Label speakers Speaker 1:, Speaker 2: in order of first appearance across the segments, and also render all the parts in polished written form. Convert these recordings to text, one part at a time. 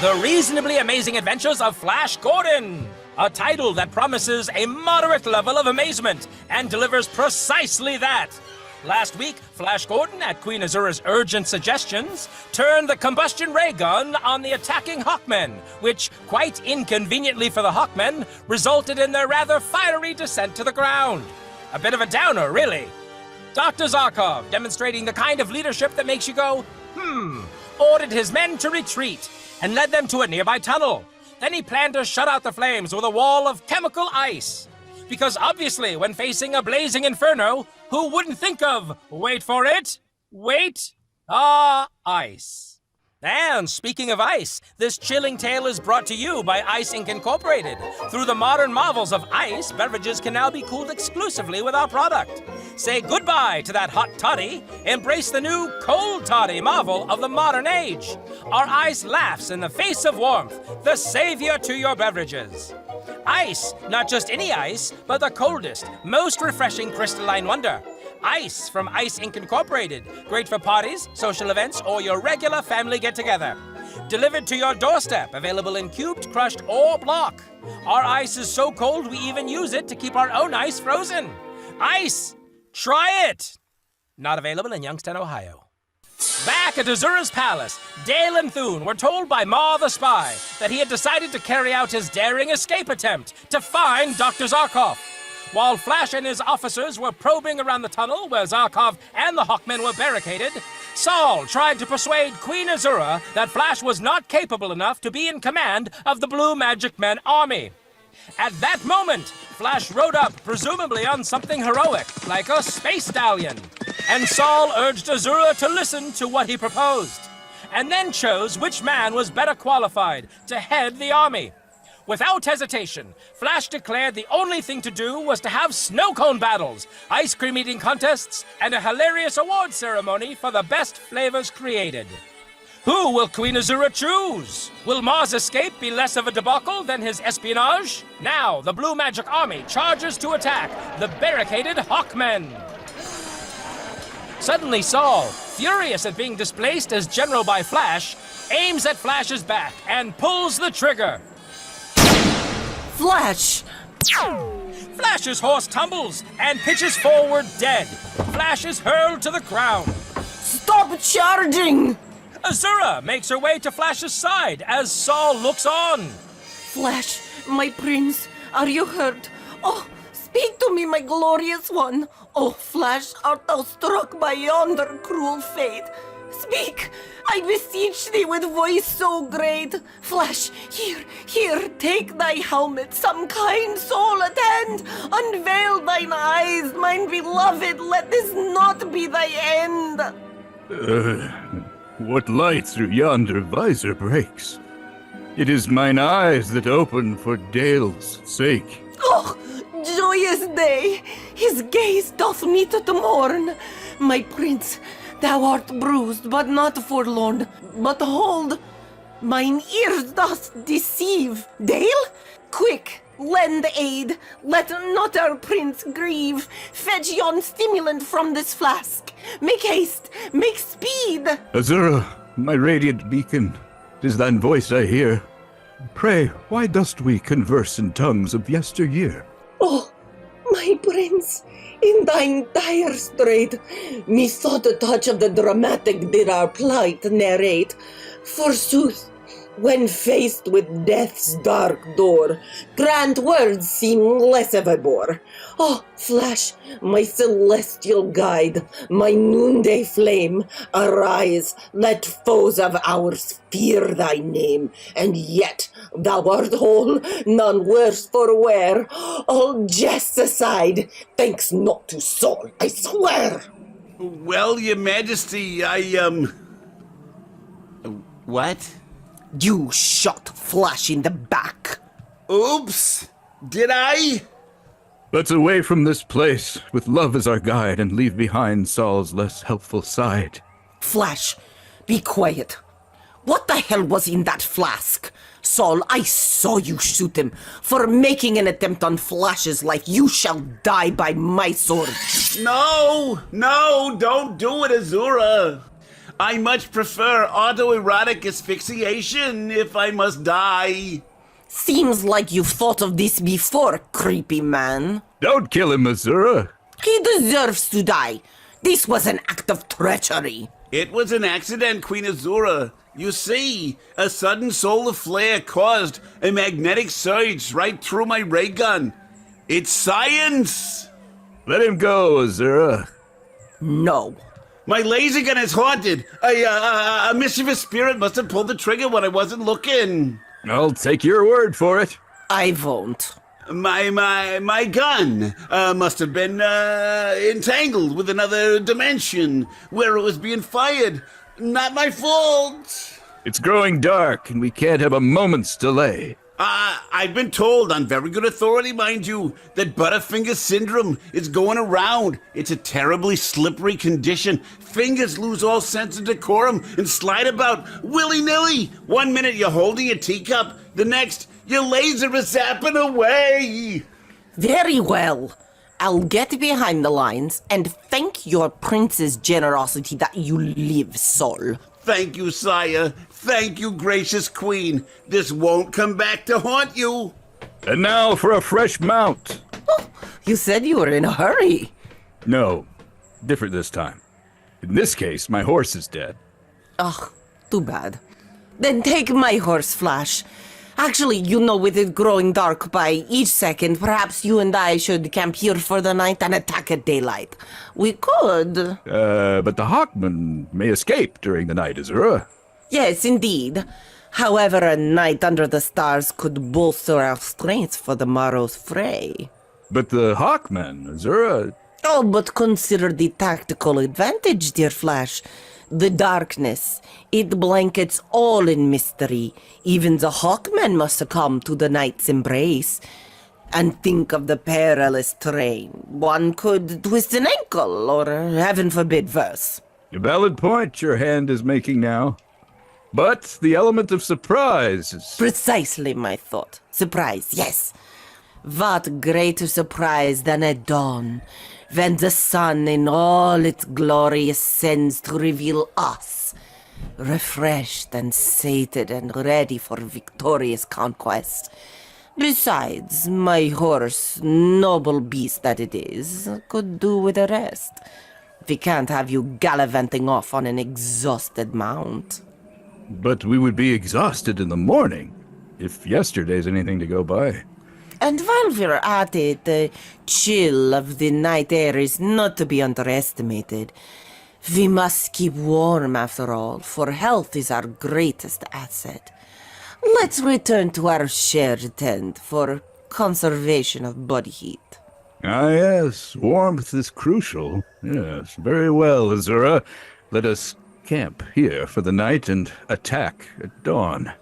Speaker 1: The Reasonably Amazing Adventures of Flash Gordon, a title that promises a moderate level of amazement and delivers precisely that. Last week, Flash Gordon, at Queen Azura's urgent suggestions, turned the combustion ray gun on the attacking Hawkmen, which, quite inconveniently for the Hawkmen, resulted in their rather fiery descent to the ground. A bit of a downer, really. Dr. Zarkov, demonstrating the kind of leadership that makes you go, ordered his men to retreat and led them to a nearby tunnel. Then he planned to shut out the flames with a wall of chemical ice. Because obviously, when facing a blazing inferno, who wouldn't think of, wait for it, ice. And speaking of ice, this chilling tale is brought to you by Ice Inc. Incorporated. Through the modern marvels of ice, beverages can now be cooled exclusively with our product. Say goodbye to that hot toddy, embrace the new cold toddy marvel of the modern age. Our ice laughs in the face of warmth, the savior to your beverages. Ice, not just any ice, but the coldest, most refreshing crystalline wonder. Ice from Ice Inc. Incorporated. Great for parties, social events, or your regular family get-together. Delivered to your doorstep, available in cubed, crushed, or block. Our ice is so cold we even use it to keep our own ice frozen. Ice! Try it! Not available in Youngstown, Ohio. Back at Azura's palace, Dale and Thune were told by Marr the spy that he had decided to carry out his daring escape attempt to find Dr. Zarkov. While Flash and his officers were probing around the tunnel where Zarkov and the Hawkmen were barricaded, Saul tried to persuade Queen Azura that Flash was not capable enough to be in command of the Blue Magic Men army. At that moment, Flash rode up, presumably on something heroic, like a space stallion. And Saul urged Azura to listen to what he proposed, and then chose which man was better qualified to head the army. Without hesitation, Flash declared the only thing to do was to have snow cone battles, ice cream eating contests, and a hilarious award ceremony for the best flavors created. Who will Queen Azura choose? Will Marr's escape be less of a debacle than his espionage? Now, the Blue Magic Army charges to attack the barricaded Hawkmen. Suddenly, Saul, furious at being displaced as general by Flash, aims at Flash's back and pulls the trigger.
Speaker 2: Flash!
Speaker 1: Flash's horse tumbles and pitches forward dead. Flash is hurled to the ground.
Speaker 2: Stop charging!
Speaker 1: Azura makes her way to Flash's side as Saul looks on.
Speaker 2: Flash, my prince, are you hurt? Oh, speak to me, my glorious one. Oh, Flash, art thou struck by yonder cruel fate? Speak, I beseech thee with voice so great. Flash, here, take thy helmet, some kind soul attend. Unveil thine eyes, mine beloved, let this not be thy end.
Speaker 3: What light through yonder visor breaks? It is mine eyes that open for Dale's sake.
Speaker 2: Oh, joyous day! His gaze doth meet to mourn. My prince, thou art bruised, but not forlorn. But hold, mine ears doth deceive. Dale? Quick, lend aid. Let not our prince grieve. Fetch yon stimulant from this flask. Make haste, make speed.
Speaker 3: Azura, my radiant beacon, 'tis thine voice I hear. Pray, why dost we converse in tongues of yesteryear?
Speaker 2: Oh, my prince, in thine dire strait, methought the touch of the dramatic did our plight narrate. Forsooth, when faced with death's dark door, grand words seem less of a bore. Oh, Flash, my celestial guide, my noonday flame, arise, let foes of ours fear thy name, and yet thou art whole, none worse for wear. All jests aside, thanks not to Saul, I swear.
Speaker 4: Well, your majesty, What?
Speaker 2: You shot Flash in the back.
Speaker 4: Oops! Did I?
Speaker 3: Let's away from this place, with love as our guide, and leave behind Saul's less helpful side.
Speaker 2: Flash, be quiet. What the hell was in that flask? Saul, I saw you shoot him. For making an attempt on Flash's life, you shall die by my sword.
Speaker 4: No, don't do it, Azura. I much prefer autoerotic asphyxiation if I must die.
Speaker 2: Seems like you've thought of this before, creepy man.
Speaker 3: Don't kill him, Azura.
Speaker 2: He deserves to die. This was an act of treachery.
Speaker 4: It was an accident, Queen Azura. You see, a sudden solar flare caused a magnetic surge right through my ray gun. It's science!
Speaker 3: Let him go, Azura.
Speaker 2: No.
Speaker 4: My laser gun is haunted. A mischievous spirit must have pulled the trigger when I wasn't looking.
Speaker 3: I'll take your word for it.
Speaker 2: I won't.
Speaker 4: My gun must have been entangled with another dimension where it was being fired. Not my fault.
Speaker 3: It's growing dark, and we can't have a moment's delay.
Speaker 4: I've been told on very good authority, mind you, that Butterfinger syndrome is going around. It's a terribly slippery condition. Fingers lose all sense of decorum and slide about willy-nilly. 1 minute you're holding a teacup, the next your laser is zapping away.
Speaker 2: Very well. I'll get behind the lines and thank your prince's generosity that you live, soul.
Speaker 4: Thank you, sire. Thank you, gracious queen. This won't come back to haunt you.
Speaker 3: And now for a fresh mount.
Speaker 2: Oh, you said you were in a hurry.
Speaker 3: No, different this time. In this case, my horse is dead.
Speaker 2: Ugh, too bad. Then take my horse, Flash. Actually, you know, with it growing dark by each second, perhaps you and I should camp here for the night and attack at daylight. We could.
Speaker 3: But the Hawkman may escape during the night, Azura.
Speaker 2: Yes, indeed. However, a night under the stars could bolster our strength for the morrow's fray.
Speaker 3: But the Hawkman, Azura...
Speaker 2: Oh, but consider the tactical advantage, dear Flash. The darkness, it blankets all in mystery. Even the Hawkman must succumb to the night's embrace. And think of the perilous terrain. One could twist an ankle, or heaven forbid, worse.
Speaker 3: A valid point your hand is making now. But the element of surprise is...
Speaker 2: Precisely my thought. Surprise, yes. What greater surprise than at dawn, when the sun in all its glory ascends to reveal us, refreshed and sated and ready for victorious conquest. Besides, my horse, noble beast that it is, could do with a rest. We can't have you gallivanting off on an exhausted mount.
Speaker 3: But we would be exhausted in the morning, if yesterday's anything to go by.
Speaker 2: And while we're at it, the chill of the night air is not to be underestimated. We must keep warm after all, for health is our greatest asset. Let's return to our shared tent for conservation of body heat.
Speaker 3: Ah, yes, warmth is crucial. Yes, very well, Azura. Let us camp here for the night and attack at dawn.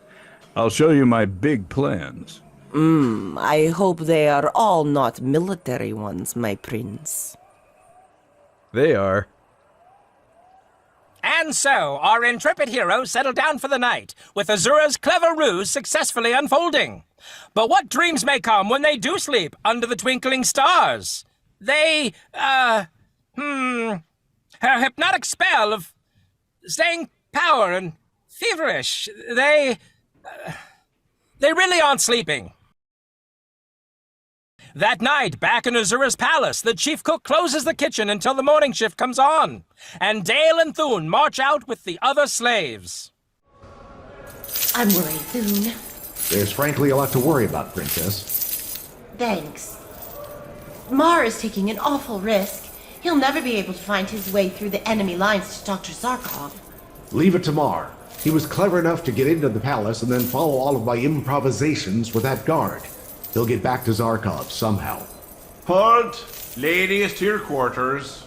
Speaker 3: I'll show you my big plans.
Speaker 2: I hope they are all not military ones, my prince.
Speaker 3: They are.
Speaker 1: And so, our intrepid heroes settle down for the night, with Azura's clever ruse successfully unfolding. But what dreams may come when they do sleep under the twinkling stars? Her hypnotic spell of staying power and feverish, they really aren't sleeping. That night, back in Azura's palace, the chief cook closes the kitchen until the morning shift comes on, and Dale and Thune march out with the other slaves.
Speaker 5: I'm worried, Thune.
Speaker 6: There's frankly a lot to worry about, Princess.
Speaker 5: Thanks. Marr is taking an awful risk. He'll never be able to find his way through the enemy lines to Dr. Zarkov.
Speaker 6: Leave it to Marr. He was clever enough to get into the palace and then follow all of my improvisations with that guard. He'll get back to Zarkov somehow.
Speaker 7: Halt! Ladies to your quarters.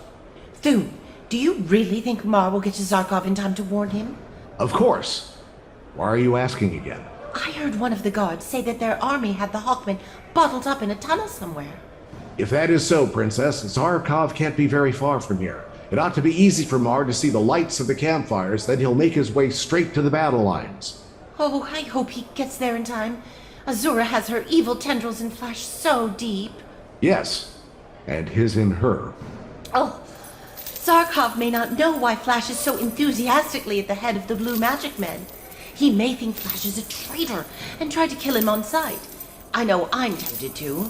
Speaker 5: Thune, do you really think Marr will get to Zarkov in time to warn him?
Speaker 6: Of course. Why are you asking again?
Speaker 5: I heard one of the guards say that their army had the Hawkman bottled up in a tunnel somewhere.
Speaker 6: If that is so, Princess, Zarkov can't be very far from here. It ought to be easy for Marr to see the lights of the campfires, then he'll make his way straight to the battle lines.
Speaker 5: Oh, I hope he gets there in time. Azura has her evil tendrils in Flash so deep.
Speaker 6: Yes, and his in her.
Speaker 5: Oh, Zarkov may not know why Flash is so enthusiastically at the head of the Blue Magic Men. He may think Flash is a traitor and try to kill him on sight. I know I'm tempted to.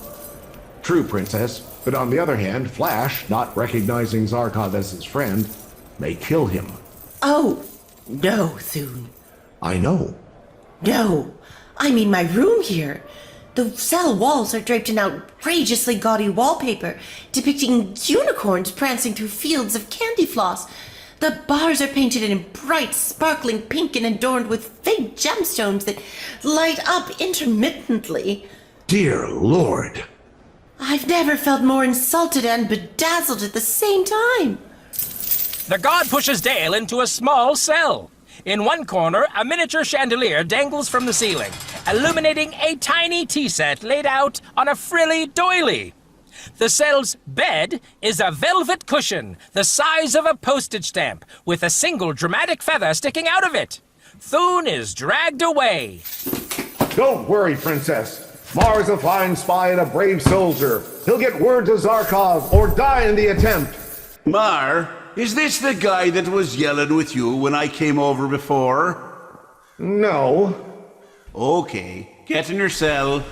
Speaker 6: True, Princess. But on the other hand, Flash, not recognizing Zarkov as his friend, may kill him.
Speaker 5: Oh, no, Thune.
Speaker 6: I know.
Speaker 5: No, I mean my room here. The cell walls are draped in outrageously gaudy wallpaper depicting unicorns prancing through fields of candy floss. The bars are painted in bright, sparkling pink and adorned with fake gemstones that light up intermittently.
Speaker 6: Dear Lord.
Speaker 5: I've never felt more insulted and bedazzled at the same time.
Speaker 1: The god pushes Dale into a small cell. In one corner, a miniature chandelier dangles from the ceiling, illuminating a tiny tea set laid out on a frilly doily. The cell's bed is a velvet cushion the size of a postage stamp, with a single dramatic feather sticking out of it. Thune is dragged away.
Speaker 6: Don't worry, Princess. Marr's a fine spy and a brave soldier. He'll get word to Zarkov or die in the attempt.
Speaker 4: Marr, is this the guy that was yelling with you when I came over before?
Speaker 6: No.
Speaker 4: Okay, get in your cell.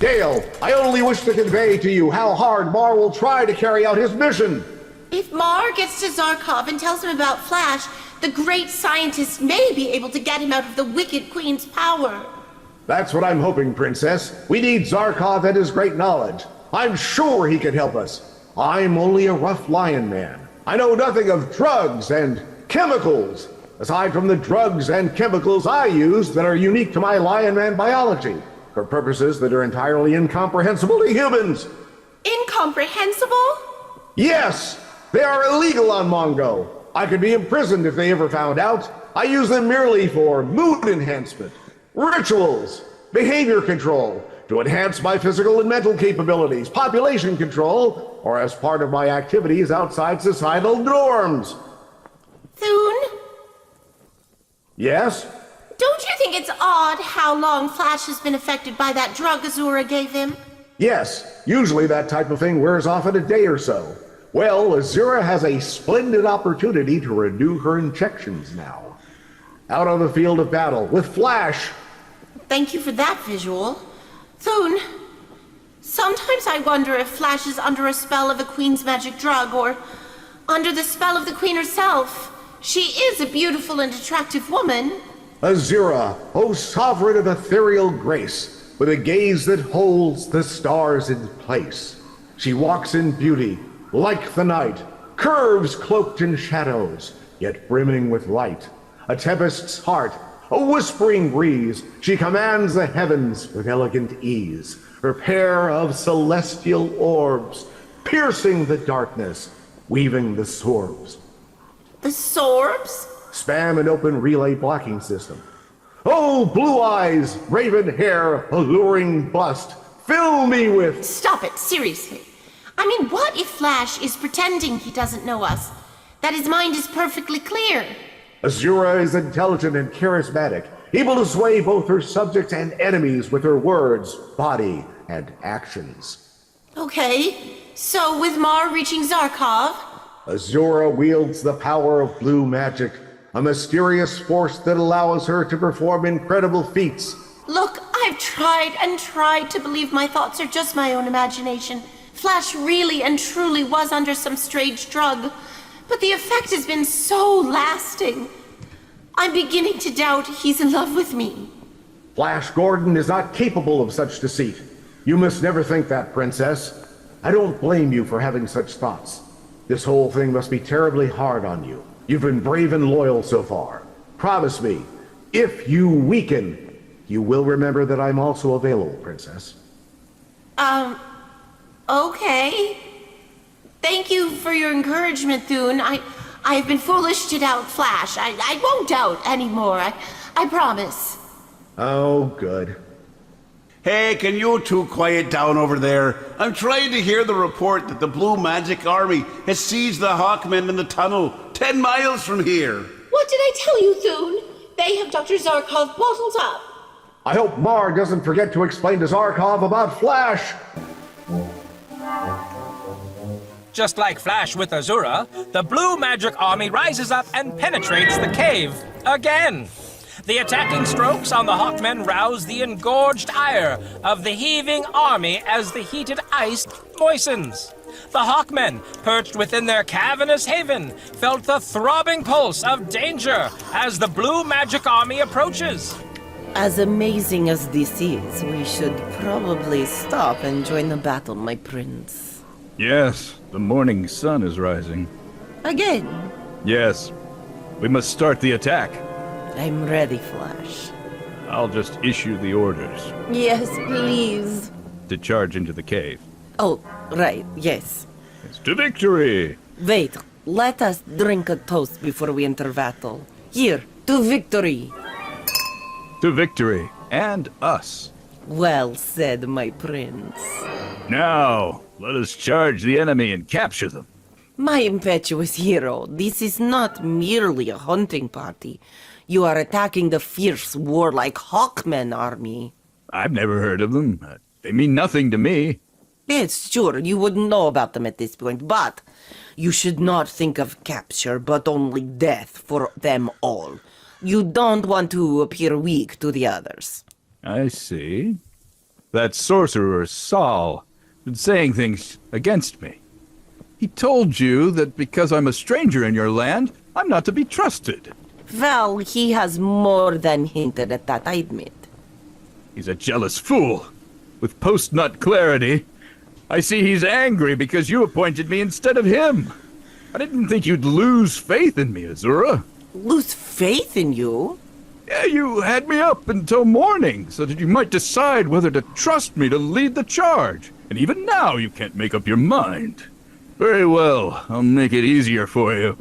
Speaker 6: Dale, I only wish to convey to you how hard Marr will try to carry out his mission.
Speaker 5: If Marr gets to Zarkov and tells him about Flash, the great scientist may be able to get him out of the wicked Queen's power.
Speaker 6: That's what I'm hoping, Princess. We need Zarkov and his great knowledge. I'm sure he can help us. I'm only a rough lion man. I know nothing of drugs and chemicals, aside from the drugs and chemicals I use that are unique to my lion man biology, for purposes that are entirely incomprehensible to humans.
Speaker 5: Incomprehensible?
Speaker 6: Yes! They are illegal on Mongo. I could be imprisoned if they ever found out. I use them merely for mood enhancement, rituals, behavior control, to enhance my physical and mental capabilities, population control, or as part of my activities outside societal norms.
Speaker 5: Thune?
Speaker 6: Yes?
Speaker 5: Don't you think it's odd how long Flash has been affected by that drug Azura gave him?
Speaker 6: Yes. Usually that type of thing wears off in a day or so. Well, Azura has a splendid opportunity to renew her injections now. Out on the field of battle with Flash.
Speaker 5: Thank you for that visual. Thune, sometimes I wonder if Flash is under a spell of the Queen's magic drug, or under the spell of the Queen herself. She is a beautiful and attractive woman.
Speaker 6: Azura, O sovereign of ethereal grace, with a gaze that holds the stars in place. She walks in beauty, like the night, curves cloaked in shadows, yet brimming with light. A tempest's heart, a whispering breeze, she commands the heavens with elegant ease. Her pair of celestial orbs, piercing the darkness, weaving the sorbs.
Speaker 5: The sorbs?
Speaker 6: Spam and open relay blocking system. Oh, blue eyes, raven hair, alluring bust, fill me with...
Speaker 5: Stop it, seriously. I mean, what if Flash is pretending he doesn't know us? That his mind is perfectly clear.
Speaker 6: Azura is intelligent and charismatic, able to sway both her subjects and enemies with her words, body, and actions.
Speaker 5: Okay, so with Marr reaching Zarkov...
Speaker 6: Azura wields the power of blue magic, a mysterious force that allows her to perform incredible feats.
Speaker 5: Look, I've tried and tried to believe my thoughts are just my own imagination. Flash really and truly was under some strange drug, but the effect has been so lasting. I'm beginning to doubt he's in love with me.
Speaker 6: Flash Gordon is not capable of such deceit. You must never think that, Princess. I don't blame you for having such thoughts. This whole thing must be terribly hard on you. You've been brave and loyal so far. Promise me, if you weaken, you will remember that I'm also available, Princess.
Speaker 5: Okay. Thank you for your encouragement, Thune. I've been foolish to doubt Flash. I won't doubt anymore. I promise.
Speaker 6: Oh, good.
Speaker 4: Hey, can you two quiet down over there? I'm trying to hear the report that the Blue Magic Army has seized the Hawkmen in the tunnel 10 miles from here.
Speaker 2: What did I tell you, Thune? They have Dr. Zarkov bottled up.
Speaker 6: I hope Marr doesn't forget to explain to Zarkov about Flash.
Speaker 1: Just like Flash with Azura, the blue magic army rises up and penetrates the cave again. The attacking strokes on the Hawkmen rouse the engorged ire of the heaving army as the heated ice moistens. The Hawkmen, perched within their cavernous haven, felt the throbbing pulse of danger as the blue magic army approaches.
Speaker 2: As amazing as this is, we should probably stop and join the battle, my prince.
Speaker 3: Yes, the morning sun is rising.
Speaker 2: Again?
Speaker 3: Yes, we must start the attack.
Speaker 2: I'm ready, Flash.
Speaker 3: I'll just issue the orders
Speaker 2: Yes, please.
Speaker 3: to charge into the cave.
Speaker 2: Oh, right, yes.
Speaker 3: It's to victory!
Speaker 2: Wait, let us drink a toast before we enter battle. Here, to victory.
Speaker 3: To victory, and us.
Speaker 2: Well said, my prince.
Speaker 3: Now, let us charge the enemy and capture them.
Speaker 2: My impetuous hero, this is not merely a hunting party. You are attacking the fierce, warlike Hawkman army.
Speaker 3: I've never heard of them. They mean nothing to me.
Speaker 2: Yes, sure, you wouldn't know about them at this point, but you should not think of capture, but only death for them all. You don't want to appear weak to the others.
Speaker 3: I see. That sorcerer, Saul, been saying things against me. He told you that because I'm a stranger in your land, I'm not to be trusted.
Speaker 2: Well, he has more than hinted at that, I admit.
Speaker 3: He's a jealous fool. With post-nut clarity, I see he's angry because you appointed me instead of him. I didn't think you'd lose faith in me, Azura.
Speaker 2: Lose faith in you?
Speaker 3: Yeah, you had me up until morning so that you might decide whether to trust me to lead the charge. And even now you can't make up your mind. Very well, I'll make it easier for you.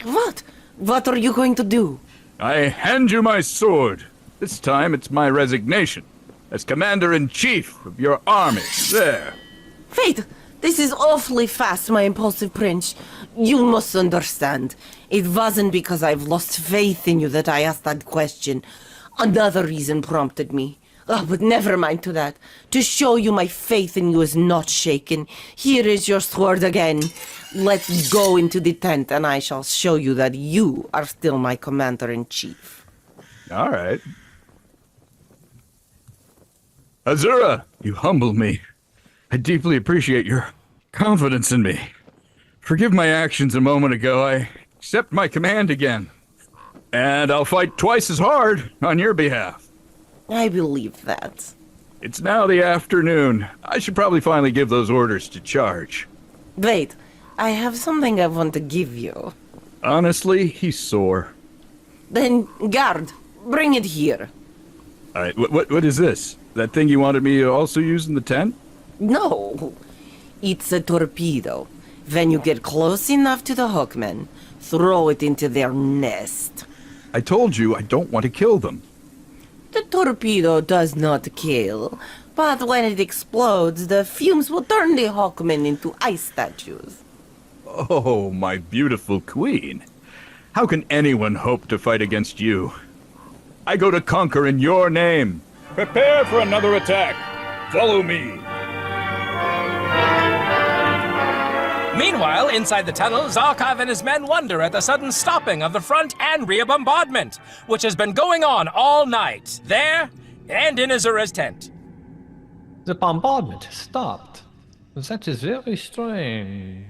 Speaker 2: What? What are you going to do?
Speaker 3: I hand you my sword. This time it's my resignation as commander-in-chief of your army. There.
Speaker 2: Wait, this is awfully fast, my impulsive prince. You must understand. It wasn't because I've lost faith in you that I asked that question. Another reason prompted me. Oh, but never mind to that. To show you my faith in you is not shaken, here is your sword again. Let's go into the tent and I shall show you that you are still my commander-in-chief.
Speaker 3: All right. Azura, you humble me. I deeply appreciate your confidence in me. Forgive my actions a moment ago. I accept my command again. And I'll fight twice as hard on your behalf.
Speaker 2: I believe that.
Speaker 3: It's now the afternoon. I should probably finally give those orders to charge.
Speaker 2: Wait, I have something I want to give you.
Speaker 3: Honestly, he's sore.
Speaker 2: Then, guard, bring it here.
Speaker 3: All right, what is this? That thing you wanted me to also use in the tent?
Speaker 2: No, it's a torpedo. When you get close enough to the Hawkmen, throw it into their nest.
Speaker 3: I told you I don't want to kill them.
Speaker 2: The torpedo does not kill, but when it explodes, the fumes will turn the Hawkmen into ice statues.
Speaker 3: Oh, my beautiful queen. How can anyone hope to fight against you? I go to conquer in your name. Prepare for another attack. Follow me.
Speaker 1: Meanwhile, inside the tunnel, Zarkov and his men wonder at the sudden stopping of the front and rear bombardment, which has been going on all night, there and in Azura's tent.
Speaker 8: The bombardment has stopped. That is very strange.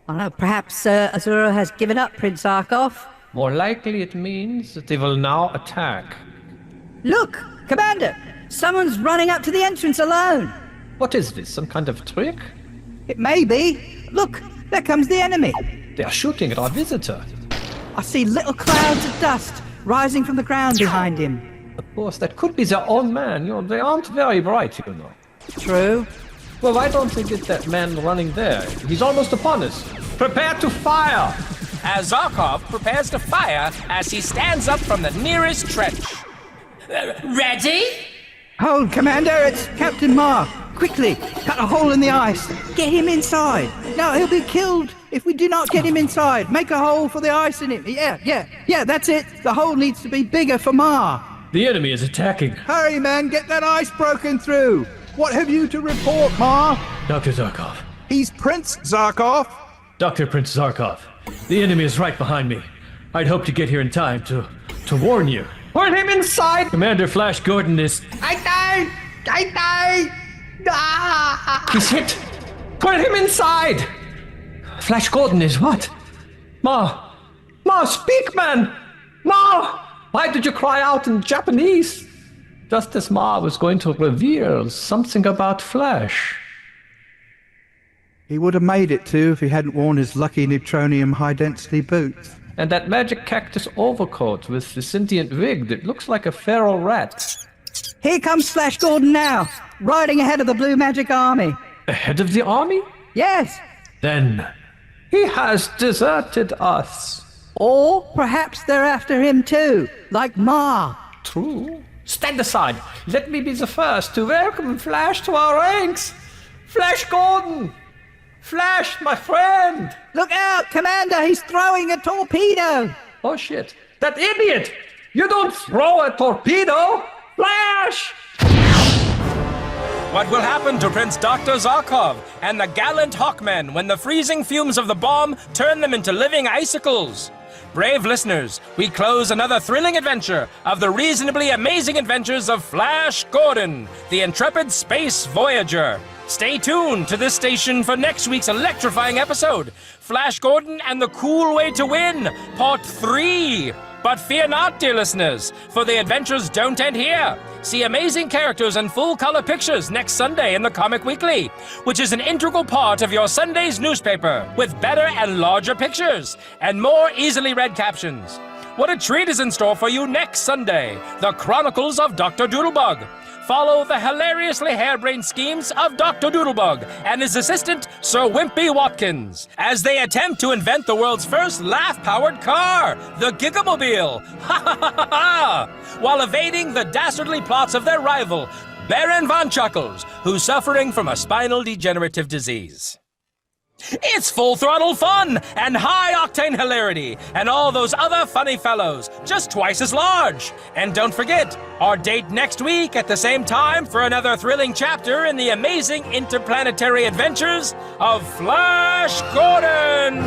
Speaker 9: Perhaps Azura has given up, Prince Zarkov.
Speaker 8: More likely it means that they will now attack.
Speaker 9: Look, Commander! Someone's running up to the entrance alone!
Speaker 8: What is this, some kind of trick?
Speaker 9: It may be. Look, there comes the enemy.
Speaker 8: They are shooting at our visitor.
Speaker 9: I see little clouds of dust rising from the ground behind him.
Speaker 8: Of course, that could be their own man. They aren't very bright, you know.
Speaker 9: True.
Speaker 8: Well, why don't they get that man running there? He's almost upon us. Prepare to fire!
Speaker 1: As Zarkov prepares to fire as he stands up from the nearest trench.
Speaker 5: Ready?
Speaker 9: Hold, Commander, it's Captain Marr. Quickly, cut a hole in the ice. Get him inside. No, he'll be killed if we do not get him inside. Make a hole for the ice in him. Yeah, that's it. The hole needs to be bigger for Marr.
Speaker 8: The enemy is attacking.
Speaker 6: Hurry, men, get that ice broken through. What have you to report, Marr?
Speaker 8: Dr. Zarkov,
Speaker 9: He's Prince Zarkov.
Speaker 8: Dr. Prince Zarkov, the enemy is right behind me. I'd hoped to get here in time to warn you. Put him inside! Commander Flash Gordon is... I died! Ah! He's hit! Put him inside! Flash Gordon is what? Ma, speak, man! Ma! Why did you cry out in Japanese? Just as Ma was going to reveal something about Flash.
Speaker 9: He would have made it too if he hadn't worn his lucky neutronium high-density boots.
Speaker 8: And that magic cactus overcoat with the sentient wig that looks like a feral rat.
Speaker 9: Here comes Flash Gordon now, riding ahead of the Blue Magic Army.
Speaker 8: Ahead of the army?
Speaker 9: Yes.
Speaker 8: Then he has deserted us.
Speaker 9: Or perhaps they're after him too, like Marr.
Speaker 8: True. Stand aside. Let me be the first to welcome Flash to our ranks. Flash Gordon! Flash, my friend!
Speaker 9: Look out, Commander, he's throwing a torpedo!
Speaker 8: Oh shit, that idiot! You don't throw a torpedo! Flash!
Speaker 1: What will happen to Prince Dr. Zarkov and the gallant Hawkman when the freezing fumes of the bomb turn them into living icicles? Brave listeners, we close another thrilling adventure of the reasonably amazing adventures of Flash Gordon, the intrepid space voyager. Stay tuned to this station for next week's electrifying episode, Flash Gordon and the Cool Way to Win, Part 3. But fear not, dear listeners, for the adventures don't end here. See amazing characters and full-color pictures next Sunday in the Comic Weekly, which is an integral part of your Sunday's newspaper, with better and larger pictures and more easily read captions. What a treat is in store for you next Sunday, The Chronicles of Dr. Doodlebug. Follow the hilariously harebrained schemes of Dr. Doodlebug and his assistant, Sir Wimpy Watkins, as they attempt to invent the world's first laugh-powered car, the Gigamobile, while evading the dastardly plots of their rival, Baron Von Chuckles, who's suffering from a spinal degenerative disease. It's full-throttle fun and high-octane hilarity and all those other funny fellows, just twice as large. And don't forget, our date next week at the same time for another thrilling chapter in the amazing interplanetary adventures of Flash Gordon!